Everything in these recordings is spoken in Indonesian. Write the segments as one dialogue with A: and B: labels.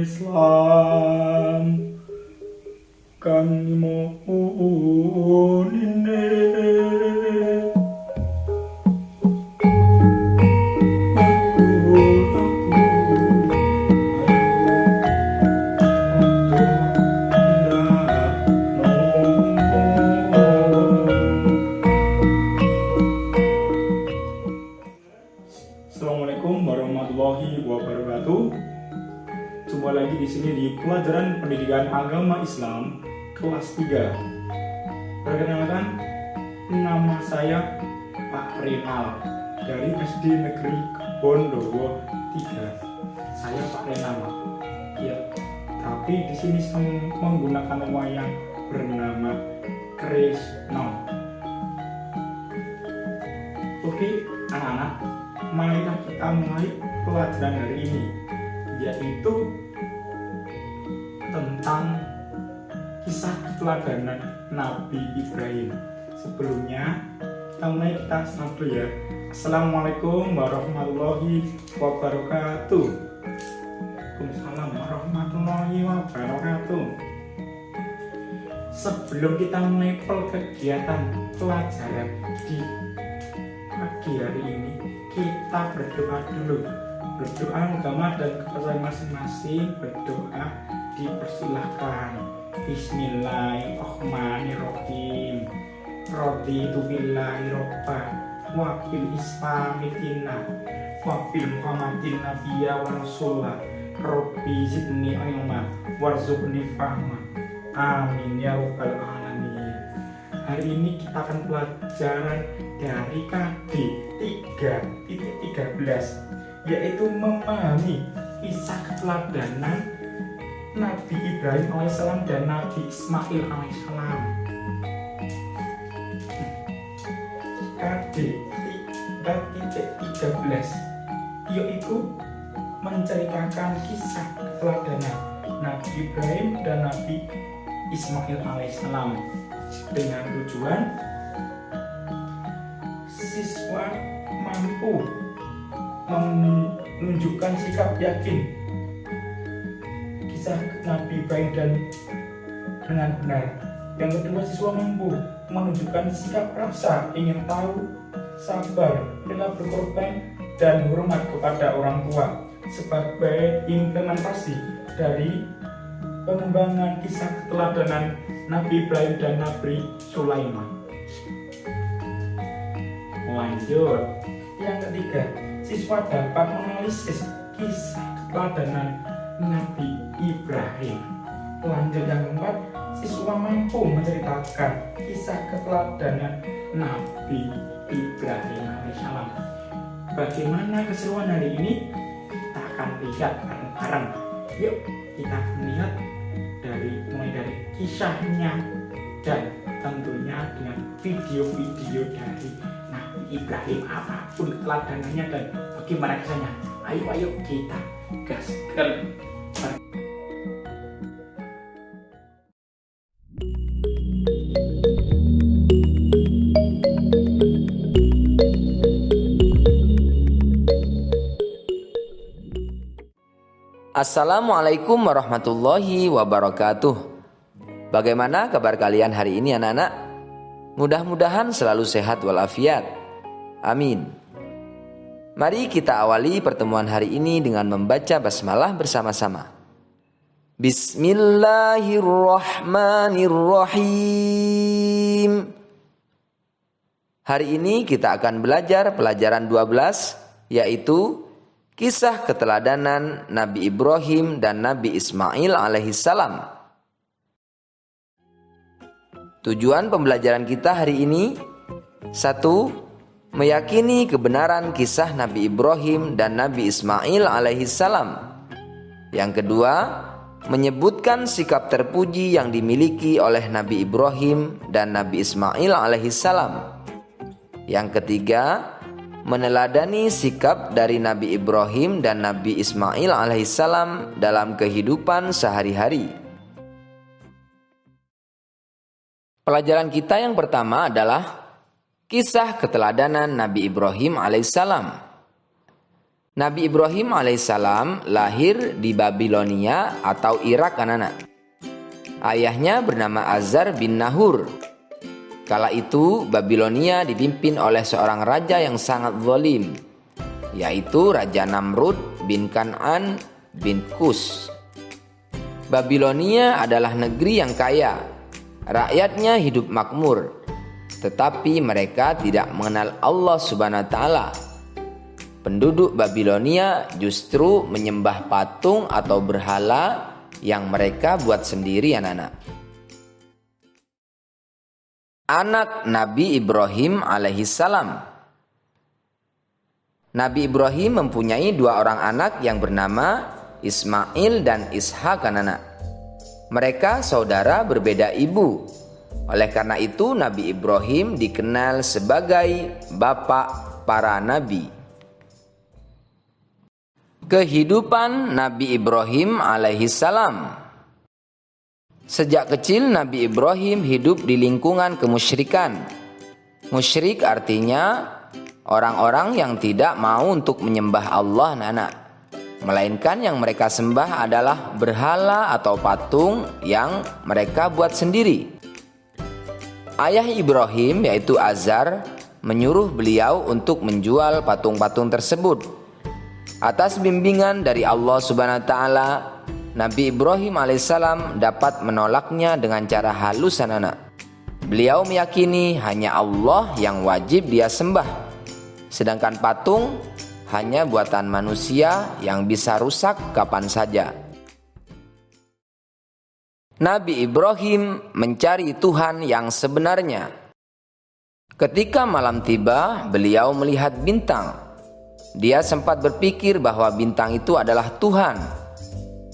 A: Islam kang muline Assalamualaikum warahmatullahi wabarakatuh. Jumpa lagi di sini di pelajaran pendidikan agama Islam kelas 3. Perkenalkan, nama saya Pak Renal dari SD Negeri Kebondowo 3. Saya Pak Renal. Ya, tapi di sini saya menggunakan nama yang bernama Kresno. Oke, anak-anak, marilah kita mulai pelajaran hari ini, yaitu tentang kisah keteladanan Nabi Ibrahim. Sebelumnya kita sambut dulu ya. Assalamualaikum warahmatullahi wabarakatuh. Waalaikumsalam warahmatullahi wabarakatuh. Sebelum kita mulai kegiatan pelajaran di pagi hari ini, kita berdoa dulu. Berdoa agama dan kepercayaan masing-masing. Berdoa dipersilahkan. Bismillahirrahmanirrahim. Raditu billahi robba wa bil islami dina wa bil muhammadin nabiyya wa rasulah. Rabbi zidni ilma warzuqni fahma. Amin ya rabbal alamin. Hari ini kita akan pelajaran dari KD 3.13, yaitu memahami kisah keteladanan Nabi Ibrahim alaihissalam dan Nabi Ismail alaihissalam. KD 3.13 yaitu menceritakan kisah keteladanan Nabi Ibrahim dan Nabi Ismail alaihissalam dengan tujuan siswa mampu menunjukkan sikap yakin kisah Nabi Ibrahim dan dengan benar. Yang kedua, siswa mampu menunjukkan sikap rasa ingin tahu, sabar, rela berkorban, dan hormat kepada orang tua sebagai implementasi dari pengembangan kisah keteladanan Nabi Ibrahim dan Nabi Sulaiman. Lanjut, yang ketiga, siswa dapat menganalisis kisah keteladanan Nabi Ibrahim. Lanjut, yang keempat, siswa mampu menceritakan kisah keteladanan Nabi Ibrahim alaihissalam. Bagaimana keseruan hari ini? Kita akan lihat bareng-bareng. Yuk, kita lihat mulai dari kisahnya dan tentunya dengan video-video dari Nabi Ibrahim, apapun teladanannya dan bagaimana kisahnya. Ayo kita gaskan.
B: Assalamualaikum warahmatullahi wabarakatuh. Bagaimana kabar kalian hari ini anak-anak? Mudah-mudahan selalu sehat walafiat. Amin. Mari kita awali pertemuan hari ini dengan membaca basmalah bersama-sama. Bismillahirrahmanirrahim. Hari ini kita akan belajar pelajaran 12, yaitu kisah keteladanan Nabi Ibrahim dan Nabi Ismail alaihissalam. Tujuan pembelajaran kita hari ini: 1. Meyakini kebenaran kisah Nabi Ibrahim dan Nabi Ismail alaihissalam. Yang kedua, menyebutkan sikap terpuji yang dimiliki oleh Nabi Ibrahim dan Nabi Ismail alaihissalam. Yang ketiga, meneladani sikap dari Nabi Ibrahim dan Nabi Ismail alaihissalam dalam kehidupan sehari-hari. Pelajaran kita yang pertama adalah kisah keteladanan Nabi Ibrahim alaihissalam. Nabi Ibrahim alaihissalam lahir di Babilonia atau Irak anak-anak. Ayahnya bernama Azar bin Nahur. Kala itu Babilonia dipimpin oleh seorang raja yang sangat zalim, yaitu Raja Namrud bin Kan'an bin Kus. Babilonia adalah negeri yang kaya, rakyatnya hidup makmur, tetapi mereka tidak mengenal Allah Subhanahu wa Ta'ala. Penduduk Babilonia justru menyembah patung atau berhala yang mereka buat sendiri anak-anak. Anak Nabi Ibrahim alaihissalam. Nabi Ibrahim mempunyai dua orang anak yang bernama Ismail dan Ishak anak-anak. Mereka saudara berbeda ibu. Oleh karena itu Nabi Ibrahim dikenal sebagai bapak para nabi. Kehidupan Nabi Ibrahim alaihissalam. Sejak kecil Nabi Ibrahim hidup di lingkungan kemusyrikan. Musyrik artinya orang-orang yang tidak mau untuk menyembah Allah anak-anak, melainkan yang mereka sembah adalah berhala atau patung yang mereka buat sendiri. Ayah Ibrahim yaitu Azar menyuruh beliau untuk menjual patung-patung tersebut. Atas bimbingan dari Allah Subhanahu wa Ta'ala, Nabi Ibrahim alaihissalam dapat menolaknya dengan cara halus anak-anak. Beliau meyakini hanya Allah yang wajib dia sembah, sedangkan patung hanya buatan manusia yang bisa rusak kapan saja. Nabi Ibrahim mencari Tuhan yang sebenarnya. Ketika malam tiba, beliau melihat bintang. Dia sempat berpikir bahwa bintang itu adalah Tuhan.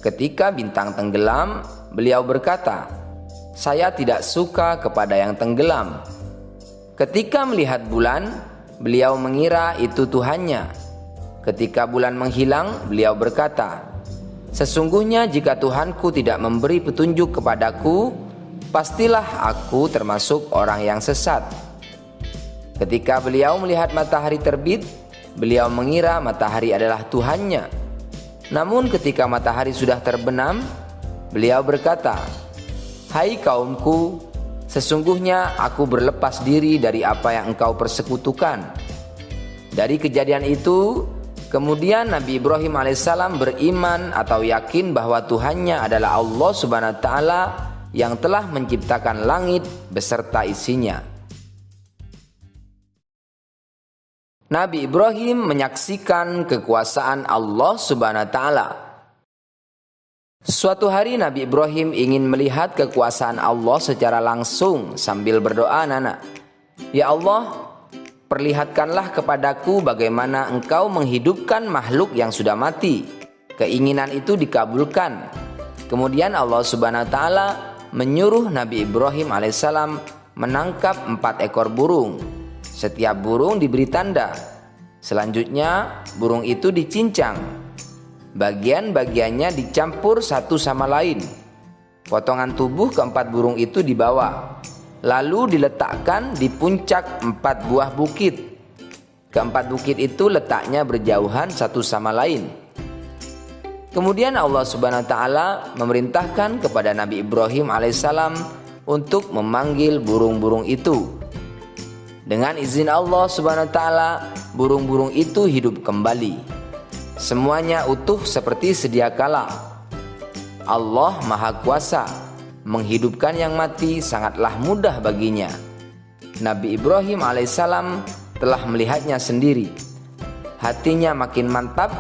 B: Ketika bintang tenggelam, beliau berkata, "Saya tidak suka kepada yang tenggelam." Ketika melihat bulan, beliau mengira itu Tuhannya. Ketika bulan menghilang, beliau berkata, "Sesungguhnya jika Tuhanku tidak memberi petunjuk kepadaku, pastilah aku termasuk orang yang sesat." Ketika beliau melihat matahari terbit, beliau mengira matahari adalah Tuhannya. Namun ketika matahari sudah terbenam, beliau berkata, "Hai kaumku, sesungguhnya aku berlepas diri dari apa yang engkau persekutukan." Dari kejadian itu, kemudian Nabi Ibrahim alaihissalam beriman atau yakin bahwa Tuhannya adalah Allah Subhanahu wa Ta'ala yang telah menciptakan langit beserta isinya. Nabi Ibrahim menyaksikan kekuasaan Allah Subhanahu wa Ta'ala. Suatu hari Nabi Ibrahim ingin melihat kekuasaan Allah secara langsung sambil berdoa, anak-anak, "Ya Allah, perlihatkanlah kepadaku bagaimana engkau menghidupkan makhluk yang sudah mati." Keinginan itu dikabulkan. Kemudian Allah Subhanahu wa Ta'ala menyuruh Nabi Ibrahim alaihissalam menangkap 4 ekor burung. Setiap burung diberi tanda. Selanjutnya burung itu dicincang. Bagian-bagiannya dicampur satu sama lain. Potongan tubuh ke-4 burung itu dibawa, lalu diletakkan di puncak 4 buah bukit. Ke-4 bukit itu letaknya berjauhan satu sama lain. Kemudian Allah Subhanahu wa Ta'ala memerintahkan kepada Nabi Ibrahim alaihissalam untuk memanggil burung-burung itu. Dengan izin Allah Subhanahu wa Ta'ala, burung-burung itu hidup kembali. Semuanya utuh seperti sedia kala. Allah Maha Kuasa, menghidupkan yang mati sangatlah mudah baginya. Nabi Ibrahim alaihissalam telah melihatnya sendiri. Hatinya makin mantap,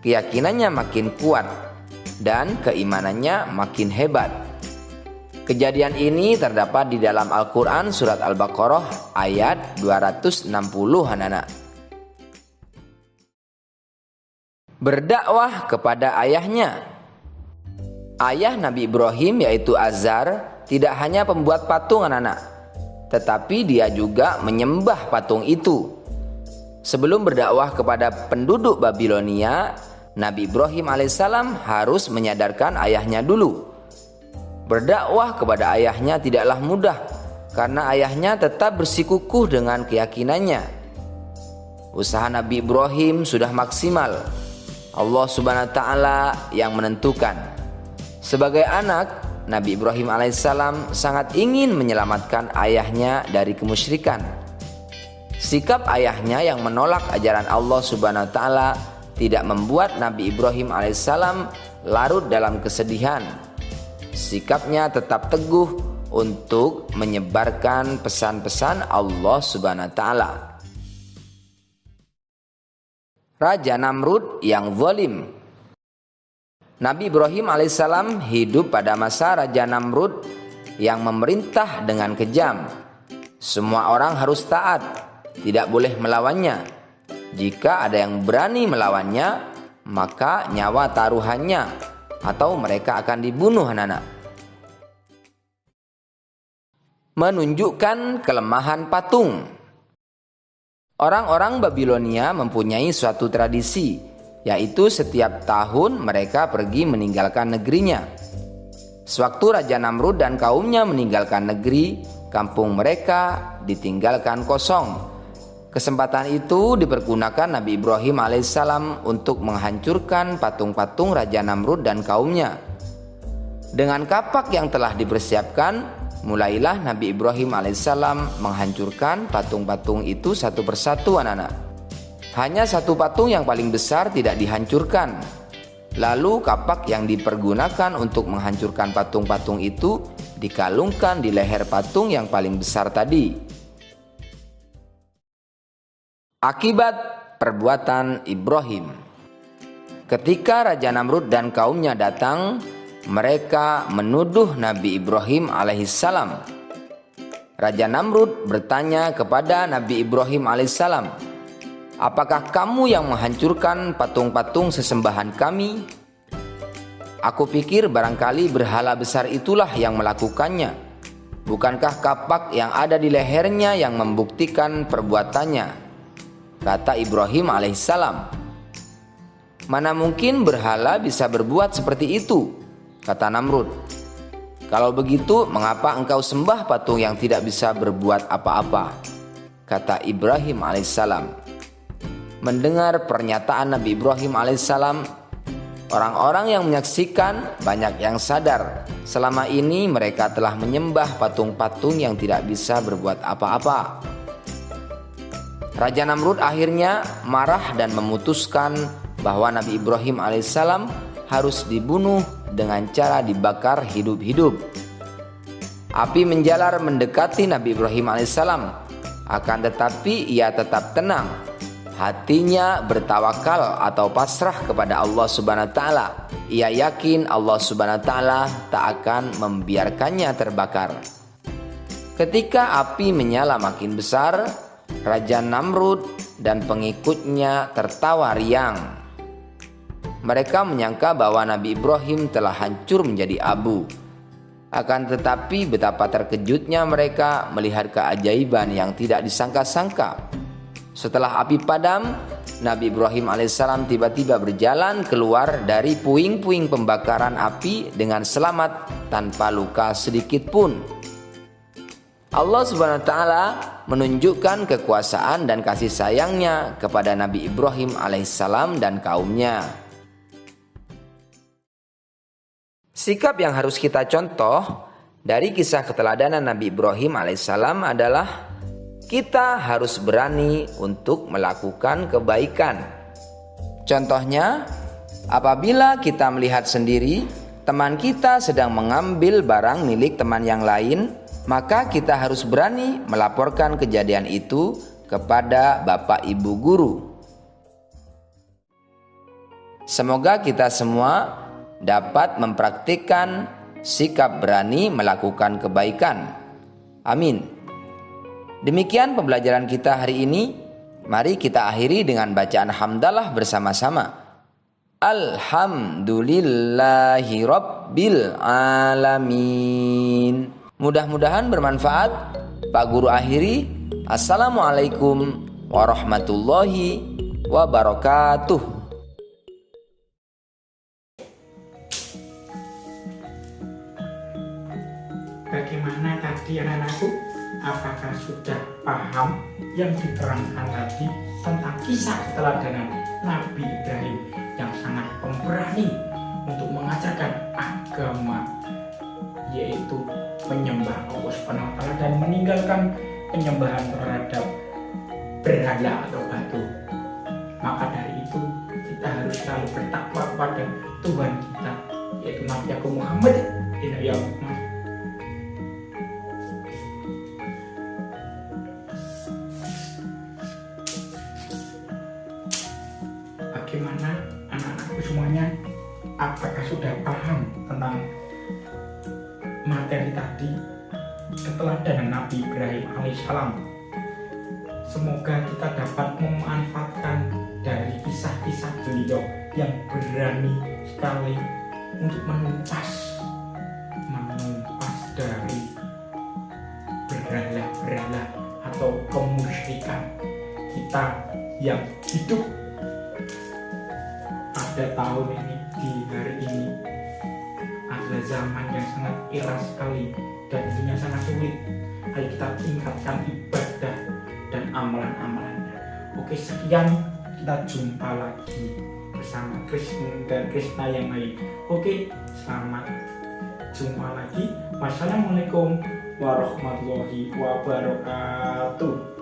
B: keyakinannya makin kuat, dan keimanannya makin hebat. Kejadian ini terdapat di dalam Al-Quran surat Al-Baqarah ayat 260 anak-anak. Berdakwah kepada ayahnya. Ayah Nabi Ibrahim yaitu Azar tidak hanya pembuat patung anak-anak, tetapi dia juga menyembah patung itu. Sebelum berdakwah kepada penduduk Babilonia, Nabi Ibrahim alaihissalam harus menyadarkan ayahnya dulu. Berdakwah kepada ayahnya tidaklah mudah, karena ayahnya tetap bersikukuh dengan keyakinannya. Usaha Nabi Ibrahim sudah maksimal. Allah Subhanahu wa taala yang menentukan. Sebagai anak, Nabi Ibrahim alaihissalam sangat ingin menyelamatkan ayahnya dari kemusyrikan. Sikap ayahnya yang menolak ajaran Allah Subhanahu wa taala tidak membuat Nabi Ibrahim alaihissalam larut dalam kesedihan. Sikapnya tetap teguh untuk menyebarkan pesan-pesan Allah Subhanahu wa taala. Raja Namrud yang zalim. Nabi Ibrahim alaihissalam hidup pada masa Raja Namrud yang memerintah dengan kejam. Semua orang harus taat, tidak boleh melawannya. Jika ada yang berani melawannya, maka nyawa taruhannya atau mereka akan dibunuh anak-anak. Menunjukkan kelemahan patung. Orang-orang Babilonia mempunyai suatu tradisi, yaitu setiap tahun mereka pergi meninggalkan negerinya. Sewaktu Raja Namrud dan kaumnya meninggalkan negeri, kampung mereka ditinggalkan kosong. Kesempatan itu dipergunakan Nabi Ibrahim alaihissalam untuk menghancurkan patung-patung Raja Namrud dan kaumnya. Dengan kapak yang telah dipersiapkan, mulailah Nabi Ibrahim alaihissalam menghancurkan patung-patung itu satu persatu anak-anak. Hanya satu patung yang paling besar tidak dihancurkan. Lalu kapak yang dipergunakan untuk menghancurkan patung-patung itu dikalungkan di leher patung yang paling besar tadi. Akibat perbuatan Ibrahim. Ketika Raja Namrud dan kaumnya datang, mereka menuduh Nabi Ibrahim alaihissalam. Raja Namrud bertanya kepada Nabi Ibrahim alaihissalam, "Apakah kamu yang menghancurkan patung-patung sesembahan kami? Aku pikir barangkali berhala besar itulah yang melakukannya. Bukankah kapak yang ada di lehernya yang membuktikan perbuatannya?" Kata Ibrahim alaihissalam, "Mana mungkin berhala bisa berbuat seperti itu?" Kata Namrud, "Kalau begitu mengapa engkau sembah patung yang tidak bisa berbuat apa-apa?" Kata Ibrahim alaihissalam. Mendengar pernyataan Nabi Ibrahim alaihissalam, orang-orang yang menyaksikan banyak yang sadar selama ini mereka telah menyembah patung-patung yang tidak bisa berbuat apa-apa. Raja Namrud akhirnya marah dan memutuskan bahwa Nabi Ibrahim alaihissalam harus dibunuh dengan cara dibakar hidup-hidup. Api menjalar mendekati Nabi Ibrahim alaihissalam, akan tetapi ia tetap tenang. Hatinya bertawakal atau pasrah kepada Allah Subhanahu wa taala. Ia yakin Allah Subhanahu wa taala tak akan membiarkannya terbakar. Ketika api menyala makin besar, Raja Namrud dan pengikutnya tertawa riang. Mereka menyangka bahwa Nabi Ibrahim telah hancur menjadi abu. Akan tetapi betapa terkejutnya mereka melihat keajaiban yang tidak disangka-sangka. Setelah api padam, Nabi Ibrahim alaihissalam tiba-tiba berjalan keluar dari puing-puing pembakaran api dengan selamat tanpa luka sedikit pun. Allah Subhanahu wa taala menunjukkan kekuasaan dan kasih sayangnya kepada Nabi Ibrahim alaihissalam dan kaumnya. Sikap yang harus kita contoh dari kisah keteladanan Nabi Ibrahim alaihissalam adalah kita harus berani untuk melakukan kebaikan. Contohnya, apabila kita melihat sendiri teman kita sedang mengambil barang milik teman yang lain, maka kita harus berani melaporkan kejadian itu kepada Bapak Ibu guru. Semoga kita semua dapat mempraktikkan sikap berani melakukan kebaikan. Amin. Demikian pembelajaran kita hari ini. Mari kita akhiri dengan bacaan hamdalah bersama-sama. Alhamdulillahi Rabbil Alamin. Mudah-mudahan bermanfaat. Pak Guru akhiri. Assalamualaikum warahmatullahi wabarakatuh.
A: Bagaimana tadi anak-anakku? Apakah sudah paham yang diterangkan tadi tentang kisah keteladanan Nabi Ibrahim yang sangat pemberani untuk mengajarkan agama, yaitu menyembah Allah Subhanahu wa Ta'ala dan meninggalkan penyembahan terhadap berhala atau batu. Maka dari itu kita harus selalu bertakwa kepada Tuhan kita, yaitu Nabi Agung Muhammad. Bagaimana anak-anakku semuanya? Apakah sudah paham tentang materi tadi, keteladanan Nabi Ibrahim alaihissalam? Semoga kita dapat memanfaatkan dari kisah-kisah beliau yang berani sekali untuk menumpas dari berhala-berhala atau kemusyrikan kita yang hidup pada tahun ini, di hari ini adalah zaman yang sangat era sekali dan tentunya sangat sulit. Ayo kita tingkatkan ibadah dan amalan-amalannya. Oke, sekian, kita jumpa lagi bersama Krishna dan Krishna yang lain. Oke, selamat jumpa lagi. Wassalamualaikum warahmatullahi wabarakatuh.